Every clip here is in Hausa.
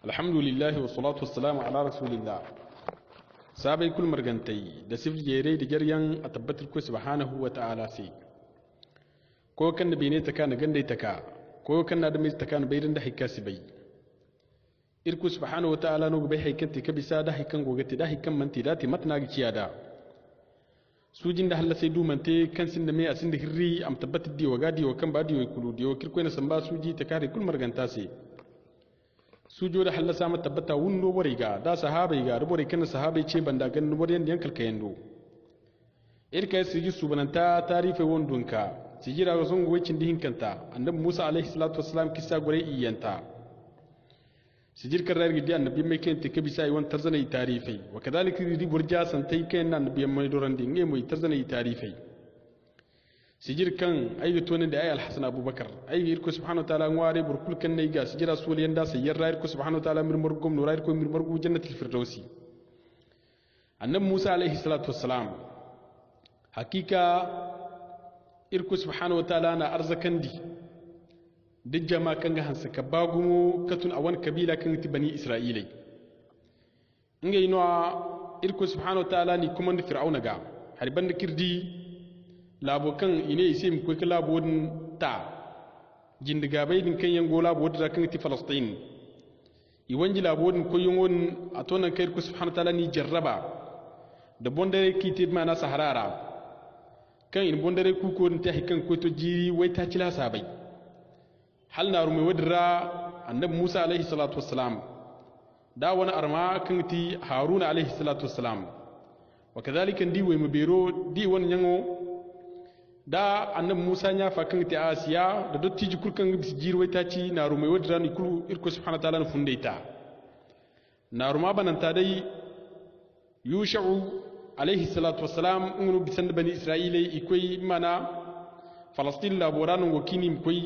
alhamdulillah wa salatu wassalamu ala rasulillah sabai kul margantai da sif jere da jaryan a tabbatar ku subhanahu wa ta'ala sai ko kan da bene ta kana gande ta ka ko kan da mai ta kana bayrin da hikka sibai irku subhanahu wa ta'ala no bai haikanti ka bisa da haikan gogati da haikan manti da ti matna ga ciyada sujin da halla sai du mante kan sin da mai asin da hirri am tabbatar di wagadi wa kan ba di wa kulu di wa kirko na samba suji ta kare kul marganta sai sujo da halla sama tabbata wunno boriga da sahabai ga rubori kana sahabai ce banda ganin boren yan kalkayando irka siji subhananta tarife wondunka sijira ga songo wicin dihin kanta annabi Musa alaihi salatu wassalam kissa gore iyanta sijir karar gidi annabi mai kente kabisa yi wan tarzana tarife wa kadhalika di burja santai kan annabi mai dorandi nge mai tarzana tarife sijir kan ayi tonin da ayi alhasan abubakar ayi irko subhanahu wa ta'ala ngware burkul kan ne ga sijira suliyan da sayyar ra irko subhanahu wa ta'ala mirmar gom no ra irko mirmar gu jannatul firdausi annabi Musa alaihi salatu wassalam hakika irko subhanahu wa ta'ala na arzakandi duk jama kan ga hansa ka bagumo katun awan kabila kan ti bani isra'ilai inga ino irko subhanahu wa ta'ala ni kuma ni fir'auna ga harban da kirdi labo kan ine ise mi ko kala bodin ta jindiga bai din kan yango labo da kan ti falastin i wanji labo din ko yongon atona kai ko subhanahu wa ta'ala ni jarraba da bondare kiti mana saharara kan in bondare ku ko ta hikan ko to jiri wai ta cila sabai hal na rume wadra annabi Musa alaihi salatu wassalam da wani arma kan ti Haruna alaihi salatu wassalam wa kadhalika ndi wai mabero di wani yango da annabi Musa nya fa kan ta Asiya da dottiji kurkan jirwai ta ci na rumai wadda ni kulu irko subhanahu wa ta'ala na fundaita na ruma bananta dai Yusha'u alaihi salatu wassalam ngunu bisan bani Isra'ila ikoi mana Falastin laboran ngo kini koi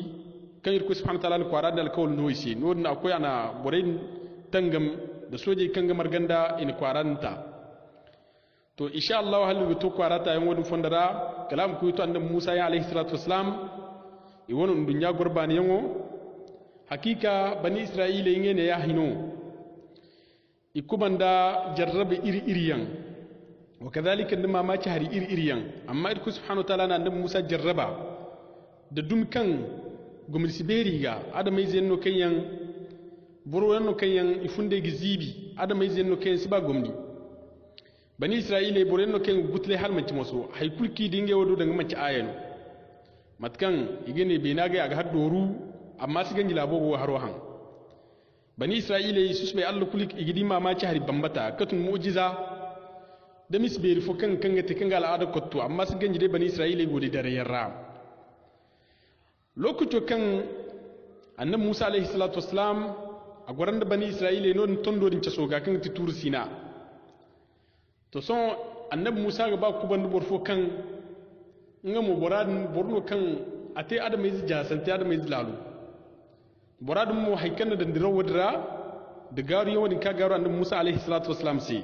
kan irko subhanahu wa ta'ala ko arada alkawul noisi no na akwai ana boren tangam da soje kan gamar ganda in kwaranta to insha Allah halu to kwarata yan wodun fondara kalam ku to annabi Musa ya alaihi salatu wassalam e wonun dunya gurbani yango hakika bani Isra'ila ngene ya hino ikubanda jarrabe iri-iriyan wa kadhalika ndima ma ci hari iri-iriyan amma irku subhanahu wa ta'ala na annabi Musa jarraba da dumkan gumul siberi ga adamai zenno kanyan buru yanno kanyan ifunde gizibi adamai zenno kanyan siba gumni bani Isra'ila borenno ken gutle hal manci moso hay kulki dinge wodo daga manci ayano matkan igene be naga aga haddoru amma su ganji labogo haro han bani Isra'ila susbe Allah kulik igidi mamaci hari bambata katun mu'jiza da misberi fo kan gate kan ga al'ada kotto amma su ganji de bani Isra'ila godi dare yarra lokuto kan annabi Musa alaihi salatu wassalam a goranda bani Isra'ila non tondo din casoga kan ti tur Sina to son annabi Musa ga ba ku bandu borfo kan ngamo boradin borno kan ate adamai jasante adamai lalu boradin mu haikan da ndiro wadra da garu yawan ka garu annabi Musa alaihi salatu wassalam sai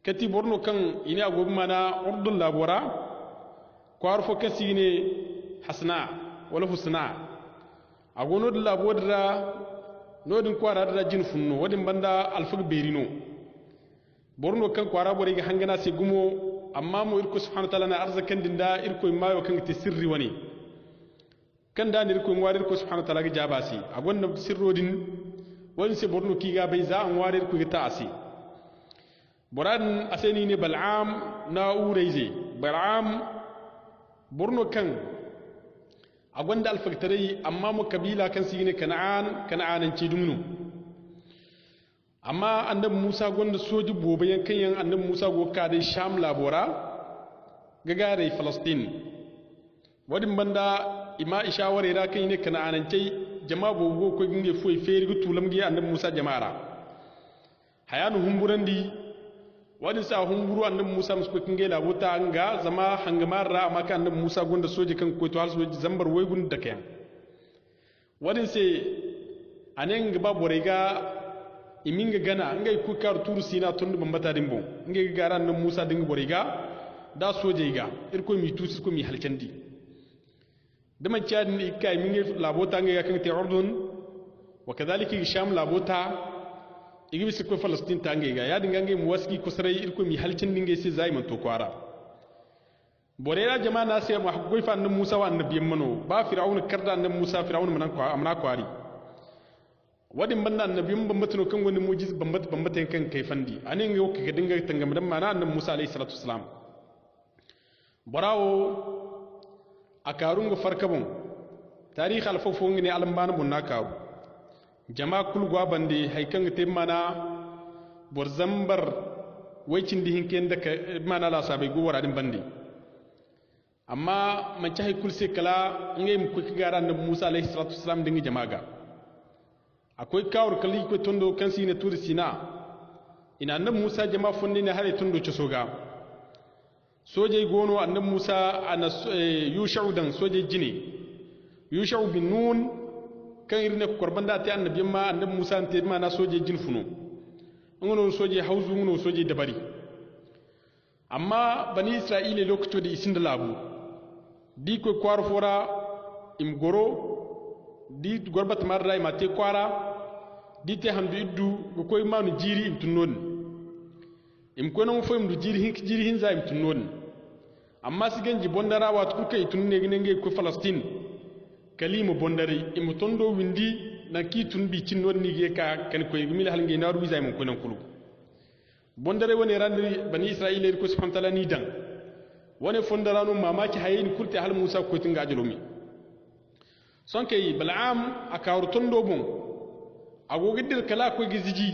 kati borno kan ina agobi mana urdun labora ko harfo kasi ne hasna wala husna agono da labodra nodin kwara da jin funno wadin banda alfag berino borno kan kwara bore ga hangana sai gumo amma mu irko subhanahu wa ta'ala na arzakan dinda irko mayo kan ti sirri wani kan da irko ngwari irko subhanahu wa ta'ala ga jabasi a gonna sirrodin wani sai borno ki ga bai za an wari irko ga ta'asi boran aseni ne bal'am na uraize bal'am borno kan a gwanda alfaktarai amma mu kabila kan sigine kana'anan ce dumnu amma annabi Musa gonda soji bobe yankan yan annabi Musa go ka dai Sham labora gagare Palestine wadin banda ima ishaware ra kai ne kana anance jama'a bogo ko ginge foi feri gutulam gi annabi Musa jama'ara hayanu humburandi wadin sa humburu annabi Musa musko kinge labota anga zama hangamar ra amma kan annabi Musa gonda soji kan ko to hal soji zambar way gun da kayan wadin sai anen gaba borega iminga gana ngay ku kar turu Sina tondu bambata dimbo ngay garan nan Musa dinga boriga da soje ga irko mi tusi ko mi halcandi dama ciad ni kay mi ngi labota ngay kan te ordun wa kadhalika sham labota igi bisi ko Palestine tange ga ya dinga ngai muwaski ko sarai irko mi halcin dinga sai zai man to kwara borera jama'a na sai mu hakoi fa annabi Musa wa annabiyin mano ba fir'auna karda annabi Musa fir'auna manan ko amna kwari wadin banna annabiyin bambatuno kan wani mujiz bambata kan kai fandi anin yau ka dinga tangam dan mana annabi Musa alayhi salatu wassalam barawo akarungu farkabun tarikh alfofo ngini alambana bunna kawo jama'a kulgwa bande haikan te mana borzambar waicin dihin ken da mana la sabai go waradin bande amma man ci haikul sai kala ngay mu ko gara annabi Musa alayhi salatu wassalam dingi jama'a ga akwai kawar kali ko tondo kan sine turi sina ina annabi Musa jama'a fonne ne hare tondo ci soga soje gono annabi Musa ana yushau dan soje jine yushau bin nun kan irne korbanda ta annabi ma annabi Musa ante ma na soje jin funo ngono soje hauzu ngono soje dabari amma bani Isra'ila lokacin da isin da labu di ko kwar fora im goro di gorbat marra ima te kwara di te handu iddu go koy manu jiri im tunnon im ko non fo im du jiri hin za im tunnon amma sigenji bondara wat ku kay tunne nge ko Palestine kalimu bondari im tondo windi na ki tun bi cinnon ni ge ka kan koy gumil hal nge naru za im ko non kulu bondare woni randiri bani Isra'ila ko subhanahu wa ta'ala ni dan woni fondaranu mamaki hayin kurte hal Musa ko tinga ajlomi sonke Bal'am akawr tondo bon ago giddir kala ko giziji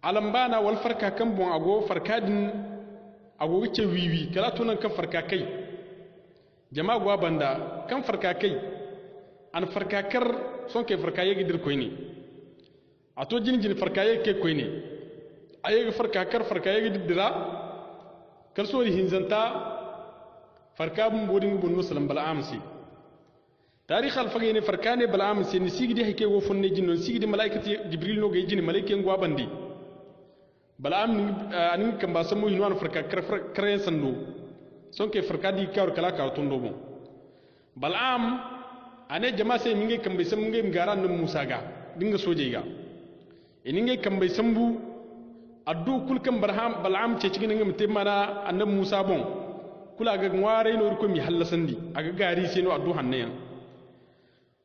alambana wal farka kan bon ago farkadin ago gice wiwi kala tunan kan farka kai jama'a gwa banda kan farka kai an farka kar sonke farka ye giddir koyni ato jinjin farka ye ke koyni aye farka kar farka ye giddira kal sori hinzanta farka bun bodin bun muslim Bal'am si tarikh alfagene farkane Bal'am si ni sigidi hike wo fonne jinnon sigidi malaikati Jibril no gay jini malaike ngwa bandi Bal'am ni anin kamba samu hinwan farka karen sando sonke farka di kawr kala ka tondo bon Bal'am ane jama sai minge kambe sam minge ngara nan Musa ga dinga soje ga ininge kambe sambu addu kulkan Bal'am ce cikin ngam temana annab Musa bon kula ga ngware no ko mi hallasandi aga gari sai no addu hannayan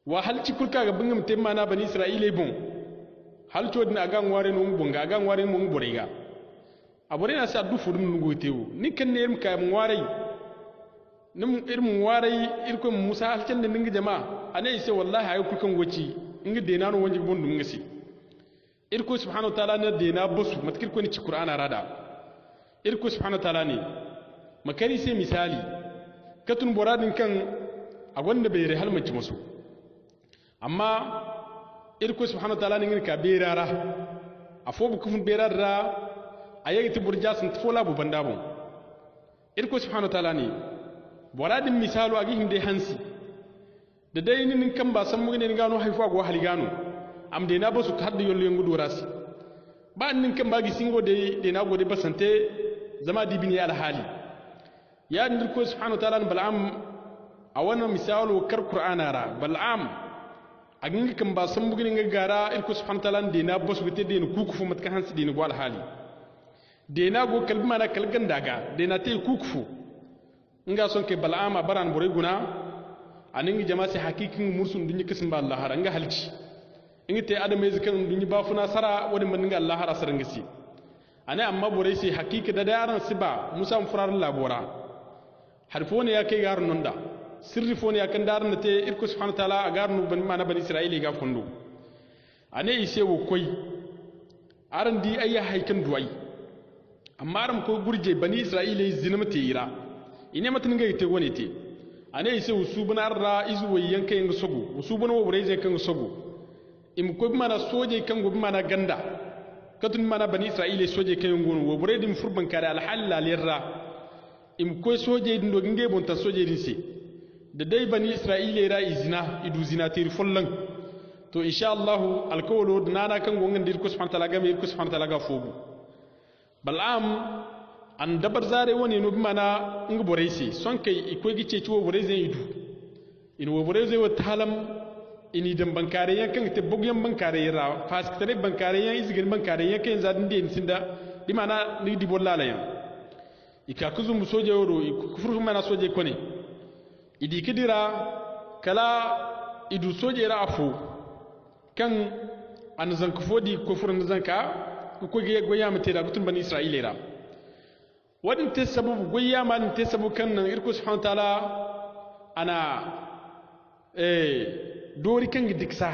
wa halci kulka ga bingam temana bani Isra'ila bon hal chodina aga ngware no bonga aga ngware mo ngborega abore na sa addu fudum nugo tewo ni kan ne ka ngware nim irmu ngware irko Musa halcin da ninga jama'a ane sai wallahi ayi kulkan goci inga de nanu wonji bondum ngasi irko subhanahu wa ta'ala ne de na bosu matkir ko ni ci Qur'ana rada irko subhanahu wa ta'ala ne makari sai misali katun boradin kan a wanda bai rehal mace musu amma irko subhanahu wa ta'ala ne ka berara afo bu kufun berara ayati burja sun fola bu banda bon irko subhanahu wa ta'ala ne boradin misalu agi hinde hansi da dai nin kan ba san mu ne gano haifa go haligano am de na basu hadde yollo yengu durasi ba nin kan bagi singo de na gode basante zama dibini al hali ya ndir ko subhanahu wa ta'ala Bal'am a wannan misalu kar Qur'ana ra Bal'am agin kan ba san bugin ga gara ilko subhanahu wa ta'ala de na basu bite de kukufu matka hansi de go al hali de na go kalbi mana kalgan daga de na te kukufu nga son ke Bal'am baran bore guna anin jama'a sai hakikin mursun dunyi kisin ba Allah har nga halci ingi te adamai zikan dunyi ba funa sara wani man nga Allah har asarin gasi ane amma bore sai hakika da yaran siba musa furar labora harfone ya kai garun nonda sirri fone ya kan daran te irko subhanahu wa ta'ala a garun ban mana bani Isra'ila ga fondo ane ise wo koi aran di ayya haikan duwai amma aran ko gurje bani Isra'ila zinama te ira ine matin ga ite wone te ane ise usubuna arra izu wayan kai nga sogo usubuna wo bore zai kan sogo im ko mana soje kan go mana ganda katun mana bani Isra'ila soje kan ngono wo bore dim furban kare al halal lirra im ko soje din do nge bonta soje din si da dai bani Isra'ila ra izina idu zina tir follan to insha Allah alkawlo nana kan gongan dir ko subhanahu wa ta'ala ga mir ko subhanahu wa ta'ala ga fogu Bal'am an dabar zare woni no mana ngi boreysi sonke ikoy gice ci wo boreyse yidu in wo boreyse wo talam ini dan bankare yan kan te bogyan bankare ra fask tare bankare yan izgin bankare yan kan zadin de sinda di mana ni di bollala yan ika kuzum soje woro kufur mana soje kone idi kidira kala idu soje ra afu kan an zanka fodi kufur zanka ko ge goya mate da gutun bani isra'ila ra wadin te sababu goya man te sababu kan nan irko subhanahu ta'ala ana dori kan diksa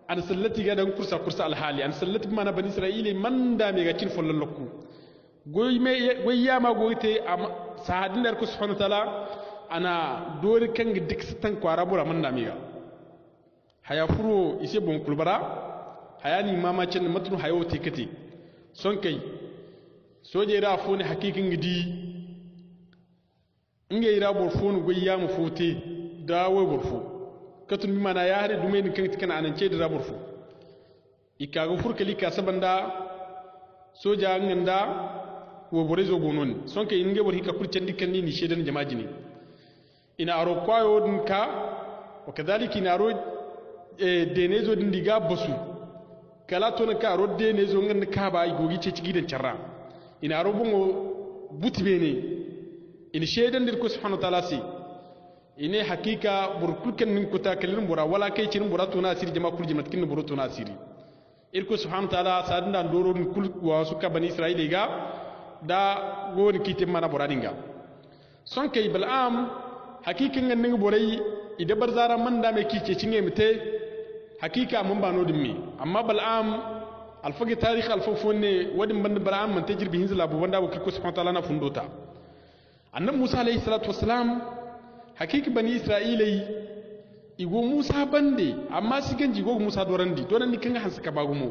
an sallati ga dan kursa alhali an sallati mana bani isra'ila man da me ga kin follon lokku goya ma goite am sahadin irko subhanahu ta'ala ana dori kan diksa tan kwara bura man da me ga haya furo ise bon kulbara hayani mama cin matnu hayo tikati son kai soje ra foni hakikin gidi inge ira bor fonu goyya mu fote dawo borfo katun bi mana ya hare dume ni kan tikana anance da borfo ikago furkali ka sabanda soja nganda wo borezo gonon son kai inge bor hika kurcen dikan ni shedan jama'i ne ina aro kwayo din ka wakadhalika ina aro denezo din diga basu kala to na ka rodde ne zo ngan ka ba gogi ce cigi dan charra ina robun butbe ne in shedan dir ko subhanahu wa ta'ala si ine hakika burkulkan min kuta kalin bura wala kai cin bura to na asiri jama kul jimat kin bura to na asiri irko subhanahu wa ta'ala sadanda ndoro kul wa suka bani isra'ila ga da goni kite mana bura dinga son kai bal'am hakikin ngan ning borai ida barzara man da me kice cinge mite hakika mun ba nodin me amma bal'am alfagi tarikh alfafon ne wadin band bal'am man tajribi hinzla bu wanda ko subhanahu wa ta'ala na fundota annabi Musa alayhi salatu wassalam hakiki bani isra'ilai igo Musa bande amma sigan jigo Musa dorandi dorandi kan hansa ka bagumo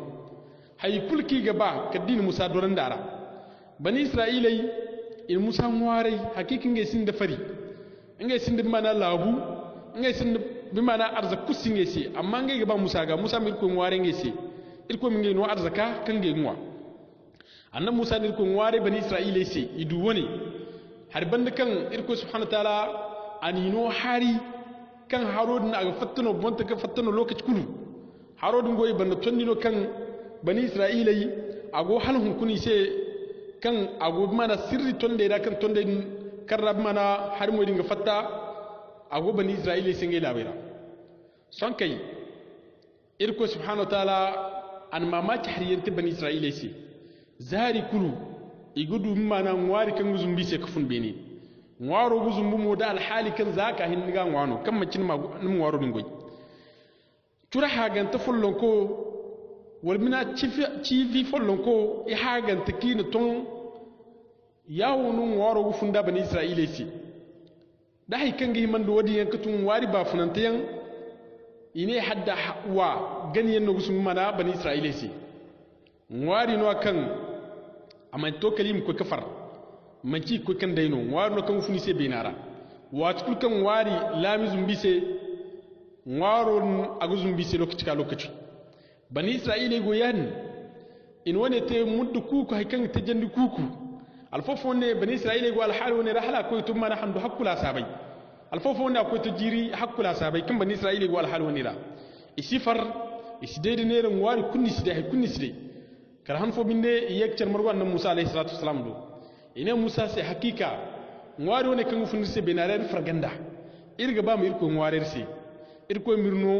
hay kulki gaba kaddin Musa dorandara bani isra'ilai in Musa ngware hakiki ngai sin da fari ngai sin da mana labu ngai sin bi mana arzaku singe se amma ngai gaba Musa ga Musa mi ko ngware ngai se irko mi ngai no arzaka kan ngai ngwa annabi Musa dir ko ngware bani isra'ilai se idu woni har banda kan irko subhanahu wa ta'ala anino hari kan harodin aga fattano bonta ka fattano lokaci kulu harodin goyi banda tonnino kan bani isra'ilai ago halhun kuni se kan ago mana sirri tonde da kan tonde karrab mana har mo dinga fatta ago bani isra'ilai singe labira son kai irko subhanahu wa ta'ala an mamaki hariyanta bani isra'ilai se zari kulu igudu mana ngwari kan guzumbi se kafun bene ngwaro guzumbu mo da alhali kan zaka hinniga ngwano kan macin ma ngwaro dingoy tura haganta follon ko wal mina chifi follon ko e haganta kina ton yawo no ngwaro gu funda bani isra'ila si da hay kan gi man do wadi yan katun wari ba funantayan ine hadda wa ganiyan no gusum mana bani isra'ila si ngwari no kan amma to kalim ko kafar manci ko kan dayno waro kan funi se binara watul kan wari lamizum bise waro aguzum bise lokaci ka lokaci bani isra'ila go yan in wone te muddu kuku haykan te jandi kuku alfofo ne bani isra'ila go alhal woni rahla ko tumma na handu hakula sabai alfofo ne ko to jiri hakula sabai kan bani isra'ila go alhal woni ra isifar isidede ne ran wari kunni side hay kunni side kar han fo binde yekcer margo annabi Musa alayhi salatu wassalam do ine Musa sai hakika ngwari woni kan funni se benare farganda irga ba mu irko ngwari se irko mirno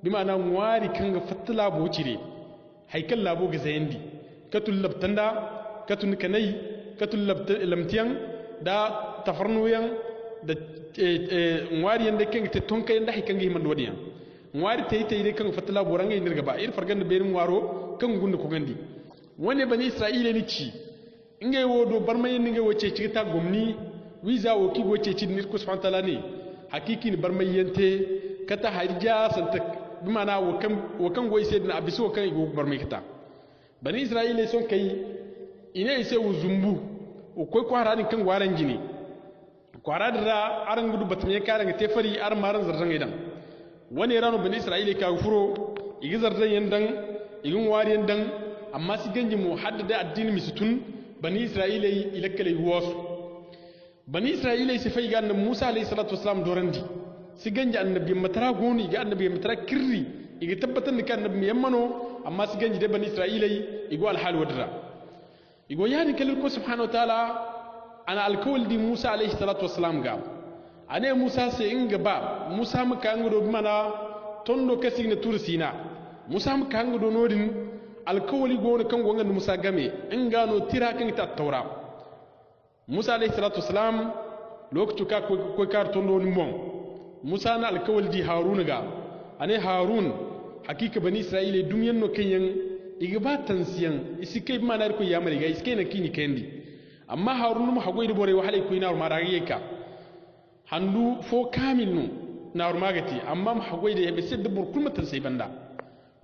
bi ma'ana ngwari kan ga fatla bo cire haikal labo ga zayandi katul labtanda katul kanai katul lamtiyan da tafarnuyan da ngwari yanda kan te tonka yanda haikan ga himan wadiyan ngwari tayi kan fatla bo ranga irga ba ir farganda be ngwaro kan gundu ko gandi woni bani isra'ila ni ci ingay wodo barmayin ingay woce ci ta gomni wiza wo ki woce ci nir ko subhanahu ta'ala ne hakiki ni barmayente kata harja santa bi mana wo kan goyi sai na abiso kan go barmay kata bani isra'ila son kai ine ise uzumbu o koy ko harani kan waran jini ko haradira aran gudu batme karan te fari ar maran zarran idan wani rano bani isra'ila ka furo igi zarran yandan igin wari yandan amma si ganji mu haddada addini misutun bani isra'ila ilakkale wasu bani isra'ila sai fai ga Musa alayhi salatu wassalam dorandi si ganja annabi matara goni ga annabi matara kirri iga tabbatan da kan annabi yammano amma si ganji da bani isra'ilai igo alhal wadra igo yani kalil ko subhanahu wa ta'ala ana alkawal di musa alayhi salatu wassalam ga ane musa sai inga ba musa muka ngado mana tondo kasi na tursina musa muka ngado nodin alkawali gona kan gonga musa game ingano tira kan ta taura musa alayhi salatu wassalam lokacin ka ko kar tondo ni mon musa na alkawal di harun ga ane harun hakika bani isra'ila dunyan no kanyan igba tansiyan isikai mana ko yamari ga isikai na kini kendi amma harun mu hagoy de bore wahalay ko ina marage ka handu fo kamil nu na magati amma mu hagoy de be sedde bur kulmatan sai banda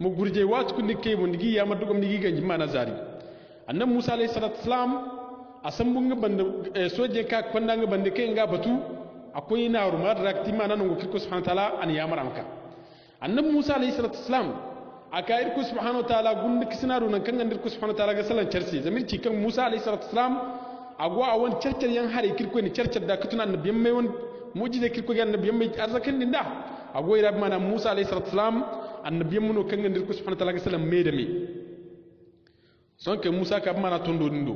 mu gurje watu kun dike mu digi ya madugam digi ganji mana zari annabi musa alayhi salatu wassalam asan bunga banda soje ka kwanda nga banda kai nga batu akwai na marakti mana nan ko subhanahu wa ta'ala an ya maranka annabi musa alayhi salatu wassalam aka irku subhanahu wa ta'ala gundu kisinaru nan kan gandir ku subhanahu wa ta'ala ga salan charsi zamirci kan musa alayhi salatu wassalam agwa a wani carcar yan hare kirko ne carcar da kutuna annabiyan mai wani mujize kirko ga annabiyan mai arzakan din da agwa ira mana musa alayhi salatu wassalam annabiyan muno kan gandir ku subhanahu wa ta'ala ga salan mai da mai son ke musa ka mana tondo dindo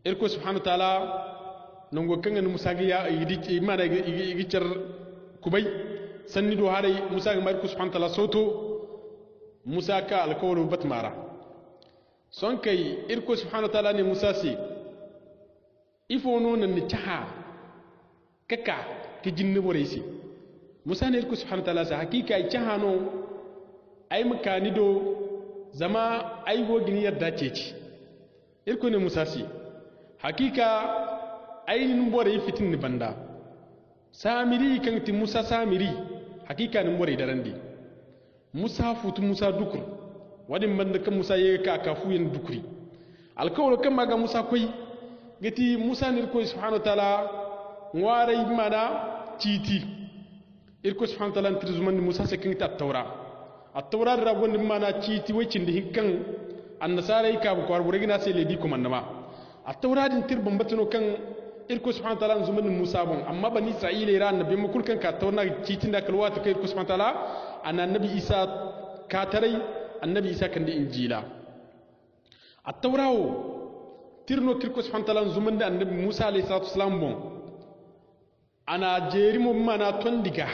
irko subhanahu wa ta'ala nan go kan musa ga ya yidi mana igi car kubai sanni do hare musa ga mai ku subhanahu wa ta'ala soto musa ka alkawlu batmara son kai irko subhanahu wa ta'ala ne musa si ifo no nan ni taha kaka ki jinni boresi musa ne irko subhanahu wa ta'ala sa hakika ai taha no ai makani do zama ai go gini yadda ceci irko ne musa si hakika ai nin bore fitin ni banda samiri kan ti musa samiri hakika nin bore darandi musa futu musa dukur wadin banda kan musa ye ka kafu yin dukuri alkawlo kan maga musa koi gati musa nir ko subhanahu wa ta'ala ngware mana titi irko subhanahu wa ta'ala tirzuman musa se kin ta tawra at-tawra da gon mana titi wacin da hinkan annasara ka ko warbure gina sai ledi ko manama at-tawra din tir bambatino kan irko subhanahu wa ta'ala zuman musa bon amma bani isra'ila ira annabi makul kan ka tawna titi da kalwa ta kai irko subhanahu wa ta'ala annabi isa ka tarai annabi isa kan da injila at-tawrawo tirno kirko subhanahu wa ta'ala zuman da annabi musa alayhi salatu wasalam bon ana jerimo mana tondiga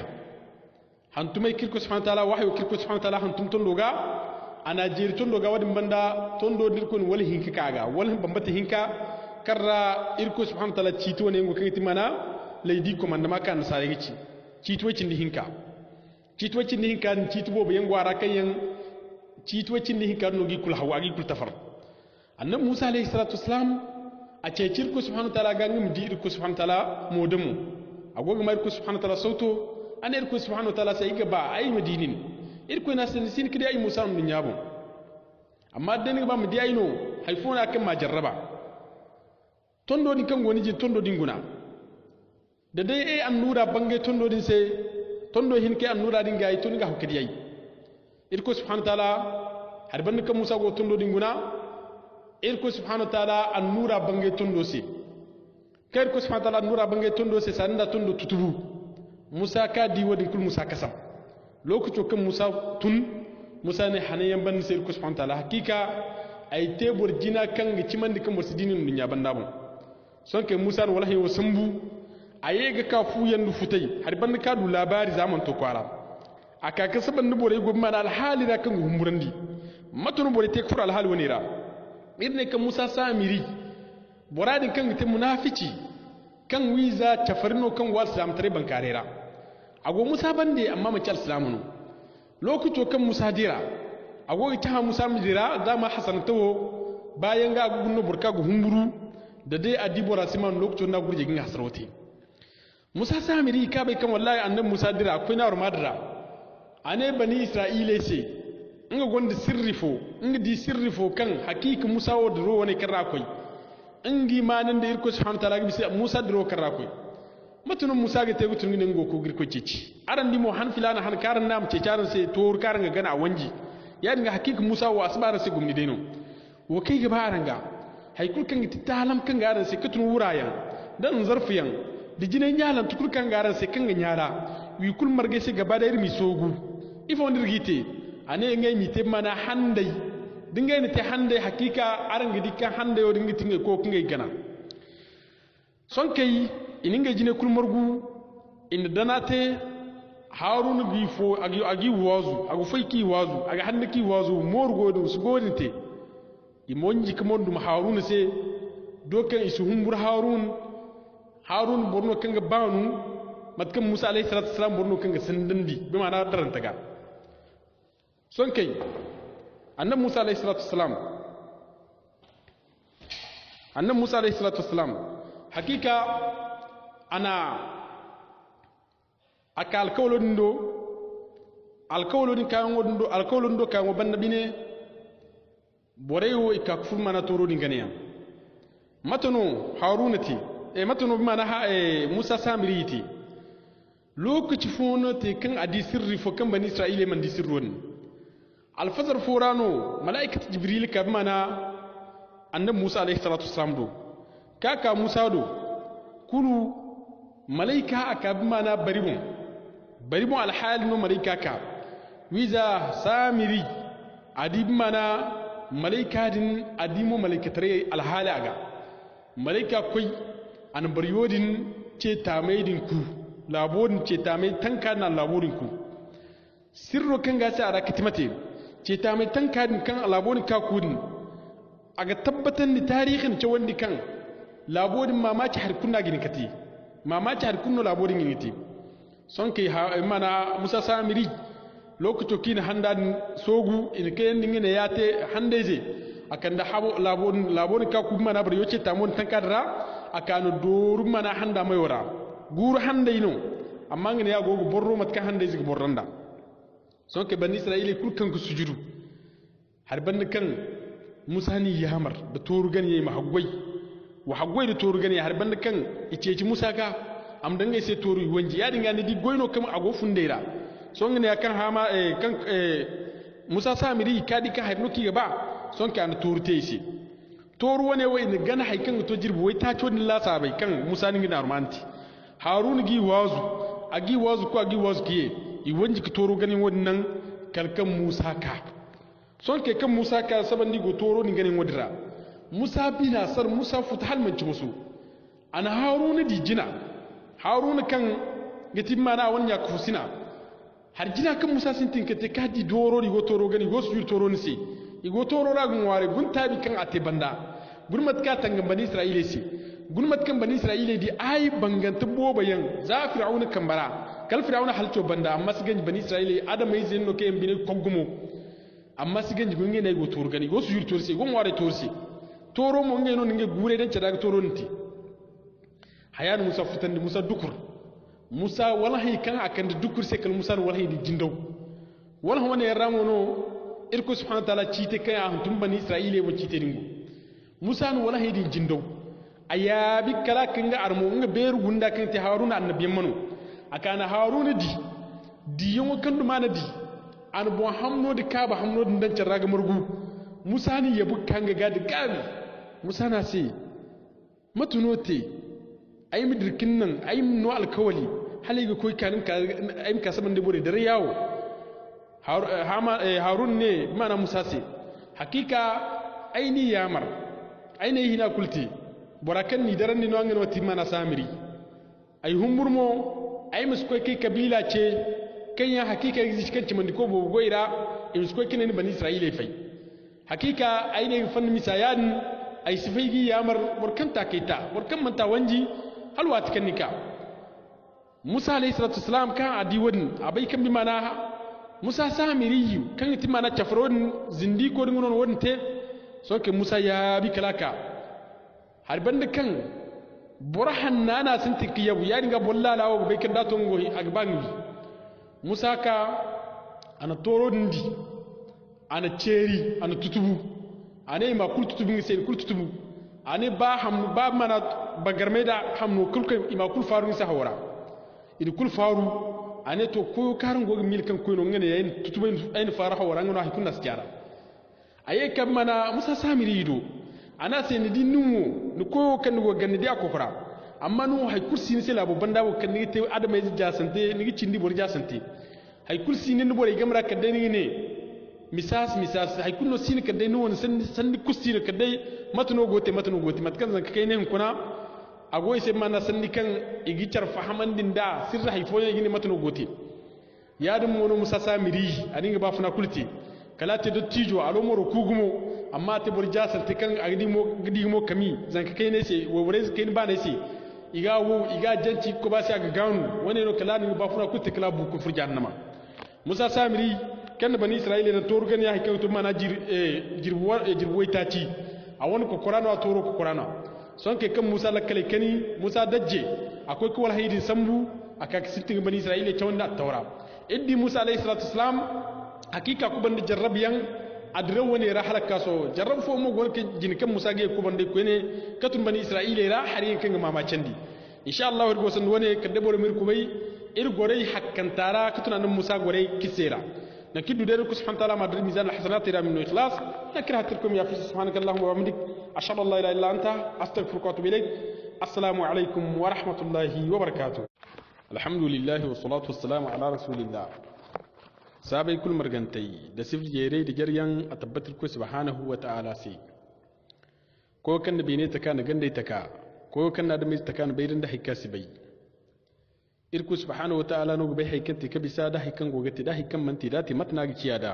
hantumai kirko subhanahu wa ta'ala wahyu kirko subhanahu wa ta'ala hantum tondoga ana jeri tondoga wadin banda tondo dirkon wal hinka kaga wal bambata hinka karra irko subhanahu wa ta'ala cito ne ngo kiti mana leydi ko man ma kan sa yici cito cindi hinka cito cindi hinka cito bobo yango ara kayen cito cindi hinka no gi kul hawa gi kul tafar annabi musa alayhi salatu wassalam a ce kirko subhanahu wa ta'ala gangum di irko subhanahu wa ta'ala modamu agoga mai irko subhanahu wa ta'ala sauto an irko subhanahu wa ta'ala sai ga ba ai madinin irko na sin kidi ai musa mun yabo amma dan ba mu di ai no haifona kan ma jarraba tondo din kan goni ji tondo din guna da dai ai annura bange tondo din sai tondo hin ke annura din ga ai tun ga hukidi ai irko subhanahu wa ta'ala har ban kan musa go tondo din guna irko subhanahu wa ta'ala annura bange tondo se kai irko subhanahu wa ta'ala annura bange tondo se sanda tondo tutubu musa ka di wadi kul musa kasam lokacin kan musa tun musa ne hanayen ban sai irko subhanahu wa ta'ala hakika ay tebur jina kan gi cimandi kan borsi dinin dunya banda bon son kai musa ne wallahi wasambu aye ga ka fu yandu futai har ban ka du labari zaman to kwara aka kasaban ni bore go mana alhali da kan humburandi matun bore tek fur alhali wani ra irne kan musa samiri boradin kan gite munafici kan wiza tafarno kan wa islam tare ban karera ago musa bande amma mace islamu no lokacin kan musa dira ago ita musa midira dama hasan tawo bayan ga gunno burka go humburu da dai adibora siman lokacin na gurje gin hasarwati musa samiri ka bai kan wallahi annabi musa dira akwai na madira ane bani isra'ila ce nga gonda sirrifo nga di sirrifo kan hakika musa wo dro woni karra koy ngi manan da irko subhanahu wa ta'ala bi musa dro karra koy matunu musa ga tegu tun ngo ko girko cici aran di mo han filana han karan nam ce caran sai to karan ga gana wanji ya dinga hakika musa wo asbara sai gumni deno wo kai ga baranga haikul kan talam kan garan sai katun wurayan dan zarfiyan da jinin yalan tukur kan garan sai kan nyara wi kul marge se gaba da irmi sogu ifo ndirgite ane ngai mi te mana handai dingai ne te handai hakika arangi dikka handai o dingi tinge ko kingai gana son kai ininga jine kul margu inda danate harun gifo agi wazu agu faiki wazu aga hannaki wazu morgo do su godinte imonji kamondum harun se dokan isu humbur harun borno kanga banu matkan musa alayhi salatu wassalam borno kanga sandandi bi mana darantaga son kai annabi musa alayhi salatu wassalam hakika ana aka alkawlodin do kan wabanna bine boreyo ikakfur mana toro dinganiya matano harunati matano bimana musa samiriti lokaci fono te kan adi sirri fo kan bani isra'ila man di sirron alfazar forano malaikat jibril ka bimana annabi musa alayhi salatu wassalam do kaka musa do kulu malaika aka bimana baribon alhal no malaika ka wiza samiri adi bimana malaika din adimo malaikatare alhali aga malaika koi an baryodin ce tamaidin ku labodin ce tamai tanka na labodin ku sirro kan ga sai ara kitimate ce tamai tanka din kan labodin ka kudin aga tabbatan ni tarihin ce wandi kan labodin mamaci har kunna gini kati mamaci har kunno labodin gini ti son kai mana musa samiri lokato kina handan sogu in kayan dingine yate handeze akan da habo labon ka ku mana bar yoce tamon tankadra akan doru mana handa mai wara guru handa ino amma ngene ya gogo borro mat ka handeze go borranda son ke bani isra'ila kul kan ku sujudu har ban kan musani yamar da toru gani yayi mahagwai wa hagwai da toru gani har ban kan iceci musa ka am dangai sai toru wanji ya dinga ne di goino kam ago fundeira son ne kan hama kan musa samiri kadi ka hayno ki gaba son kan turte shi toru wane wai ne gana haikan to jirbu wai ta chodin la sabai kan musa ni na romanti harun gi wazu ko agi wazu kiye i wanji ki toru ganin wannan kalkan musa ka son ke kan musa ka saban digo toro ni ganin wadira musa bina sar musa futhal manci musu ana harun di jina harun kan gitin mana wanya kufusina har jina kan musa sintin ka te kadi doro di go toro gani go sujur toro nisi igo toro ragun ware gun tabi kan ate banda gurmat ka tangan bani isra'ile si gurmat kan bani isra'ile di ai banganta boba yan za fir'auna kambara kal fir'auna halto banda amma su ganji bani isra'ile adam mai zinno ke mbine kogumo amma su ganji gunge ne go toro gani go sujur toro si gon ware toro si toro mo ngeno ninge gure den cada toro nti hayan musa futan di musa dukur musa wallahi kan akan da dukur sai kal musa wallahi di jindaw wallahi wani ramono irko subhanahu wa ta'ala cite kai a huntum bani isra'ile mo cite dingo musa no wallahi di jindaw ayabi kala kan ga armo nga beru gunda kan te haruna annabiyan mano akana haruna di yongo kan duma na di an bo hamno di kaba hamno din dan carraga margu musa ni yabu kan ga gadi gabi musa na sai matunote ay midrikin nan ay no alkawali haliga koy kanin ka ay ka saban de bore dare yawo harun ne mana musa se hakika aini yamar aini hina kulti borakan ni daran ni no ngeno timana samiri ay humburmo ay muskoy kai kabila ce kanya hakika existkan ci mandi ko bo goira e muskoy kinen bani isra'ila fai hakika aini fan misayan ay sifaygi yamar borkan takita borkan manta wanji halwa tikanika musa alayhi salatu wassalam kan adi wadin abai kan bi mana musa samiri kan ti mana chafron zindi ko ngonon wadin te so ke musa ya bi kalaka har banda kan burhan nana sun tiki yabu ya dinga bollala wa bai kan daton go agbangi musa ka ana toro ndi ana cheri ana tutubu ana ma kul tutubu sai kul tutubu ani ba ham ba mana bagarme da hamno kulka ima kul faru sa hawara idi kul faru ane to ko karan go mil kan ko no ngene yayin tutuben ayin fara hawara ngono ha kunna skara aye kam mana musa samiri ido ana sai ni dinnuwo ni ko kan go ganni dia ko fara amma no hay kursi ni sela bo banda wo kan ni te adama yi jasante ni cindi bor jasante hay kursi ni bor gamra ka deni ne misas hay kunno sin ka deni won san kursi ka dai matno gote matkan zan kai ne kuna agoy sai mana san kan igi char fahamandin da sirra hay fo ne matno gote yadum wono musa samiri aninga ba funa kulti kala te do tijo alo moro kugumo amma te bor jasante kan agdi mo kami zan kai ne sai wo wore kai ba ne sai iga janci ko ba sai aga ganu wani no kala ni ba funa kutte kala bu ko fur jahannama musa samiri kan bani isra'ila na toru gan ya hakan to mana jirwai taci a wani ko qur'ano a toro ko qur'ano son ke kan musa lakale kani musa dajje akwai ko walhaidin sambu aka sitin bani isra'ila ta wanda tawra iddi musa alayhi salatu wassalam hakika ku banda jarrabiyan adra wani ra halaka so jarrab fo mo gon ke jin kan musa ge ku banda ko ne katun bani isra'ila ra hari kan mama candi insha Allah irgo san wani kadde bor mir kubai irgorei hakkan tara katuna nan musa gorei kisera نكيد ديركم سبحانه وتعالى مع ميزان الحسنات إلى من إخلاص نكرهت لكم يا فيس سبحانك اللهم وبحمدك أشهد أن لا إله إلا أنت أستغفرك وأتوب إليك السلام عليكم ورحمة الله وبركاته الحمد لله والصلاة والسلام على رسول الله سابي كل مرغنتي دسف جيري دجريان أتبت لكم سبحانه وتعالى سي كو كان بيني تكا نغندي تكا كو كان ندمي تكا بيرن ده كاسبي irku subhanahu wa ta'ala no bai haikanti ka bisa da haikan gogati da haikan manti da ti matna ga ciyada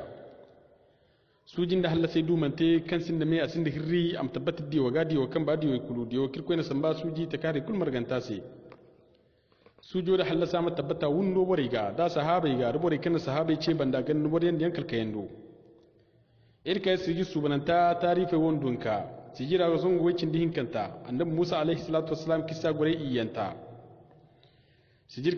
sujin da halla sai du mante kan sin da me asin da hirri am tabbata di wa gadi wa kan ba di wa kulu di wa kirko na samba suji ta kare kul marganta sai sujo da halla sama tabbata wundo bore ga da sahabai ga rubore kan sahabai ce banda gan bore yan kalkayando irka siji subhananta tarife wondunka sijira ga zongo wicin dihin kanta annabi Musa alaihi salatu wassalam kissa gore iyanta sijir